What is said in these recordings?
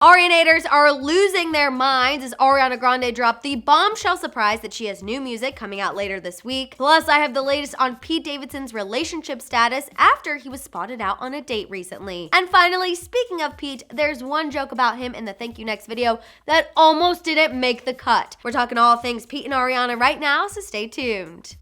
Arianators are losing their minds as Ariana Grande dropped the bombshell surprise that she has new music coming out later this week. Plus, I have the latest on Pete Davidson's relationship status after he was spotted out on a date recently. And finally, speaking of Pete, there's one joke about him in the Thank You Next video that almost didn't make the cut. We're talking all things Pete and Ariana right now, so stay tuned.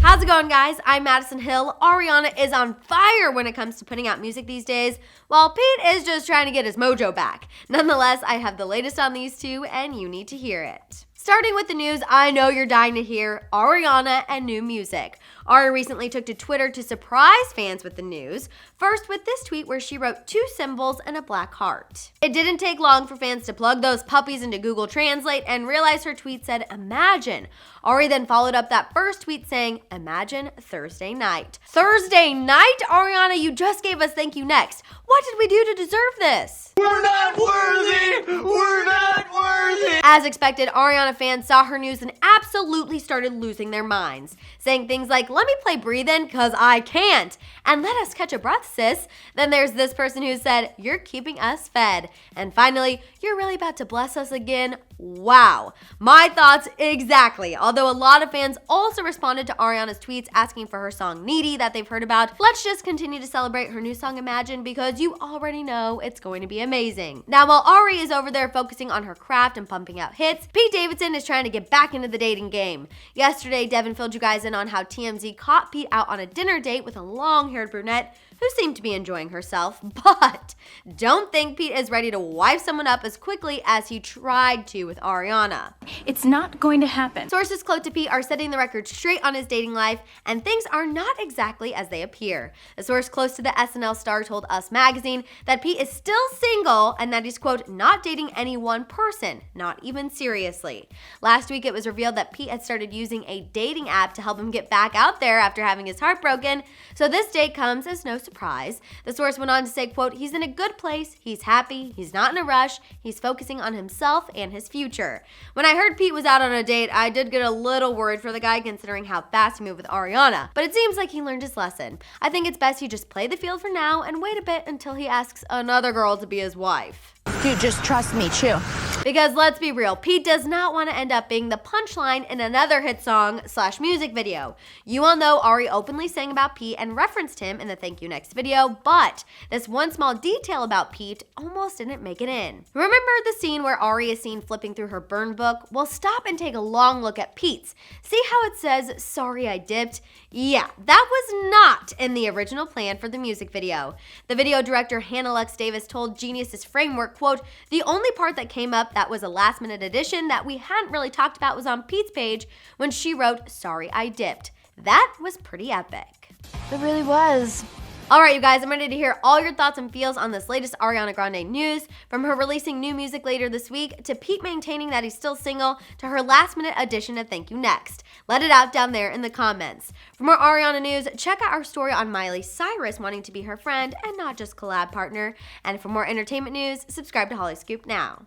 How's it going, guys? I'm Madison Hill. Ariana is on fire when it comes to putting out music these days, while Pete is just trying to get his mojo back. Nonetheless, I have the latest on these two, and you need to hear it. Starting with the news I know you're dying to hear, Ariana and new music. Ari recently took to Twitter to surprise fans with the news, first with this tweet where she wrote 2 symbols and a black heart. It didn't take long for fans to plug those puppies into Google Translate and realize her tweet said, "Imagine." Ari then followed up that first tweet saying, "Imagine Thursday night." Thursday night? Ariana, you just gave us Thank You Next. What did we do to deserve this? We're not worthy! We're not worthy! As expected, Ariana fans saw her news and absolutely started losing their minds, saying things like, "Let me play Breathe In, cause I can't," and "Let us catch a breath, sis." Then there's this person who said, "You're keeping us fed." And finally, "You're really about to bless us again." Wow. My thoughts exactly. Although a lot of fans also responded to Ariana's tweets asking for her song Needy that they've heard about, let's just continue to celebrate her new song Imagine because you already know it's going to be amazing. Now, while Ari is over there focusing on her craft and pumping out hits, Pete Davidson is trying to get back into the dating game. Yesterday, Devin filled you guys in on how TMZ caught Pete out on a dinner date with a long-haired brunette who seemed to be enjoying herself, but don't think Pete is ready to wipe someone up as quickly as he tried to with Ariana. It's not going to happen. Sources close to Pete are setting the record straight on his dating life, and things are not exactly as they appear. A source close to the SNL star told Us Magazine that Pete is still single and that he's, quote, not dating any one person, not even seriously. Last week, it was revealed that Pete had started using a dating app to help him get back out there after having his heart broken, so this date comes as no surprise. The source went on to say, quote, "He's in a good place, he's happy, he's not in a rush, he's focusing on himself and his future." When I heard Pete was out on a date, I did get a little worried for the guy considering how fast he moved with Ariana, but it seems like he learned his lesson. I think it's best he just play the field for now and wait a bit until he asks another girl to be his wife. Dude, just trust me, chill. Because let's be real, Pete does not want to end up being the punchline in another hit song / music video. You all know Ari openly sang about Pete and referenced him in the Thank You Next video, but this one small detail about Pete almost didn't make it in. Remember the scene where Ari is seen flipping through her burn book? Well, stop and take a long look at Pete's. See how it says, "Sorry I dipped"? Yeah, that was not in the original plan for the music video. The video director Hannah Lux Davis told Genius's Framework, quote, "The only part that came up that was a last-minute addition that we hadn't really talked about was on Pete's page when she wrote, 'Sorry I dipped.'" That was pretty epic. It really was. All right, you guys, I'm ready to hear all your thoughts and feels on this latest Ariana Grande news, from her releasing new music later this week, to Pete maintaining that he's still single, to her last-minute addition of Thank You Next. Let it out down there in the comments. For more Ariana news, check out our story on Miley Cyrus wanting to be her friend and not just collab partner. And for more entertainment news, subscribe to Hollyscoop now.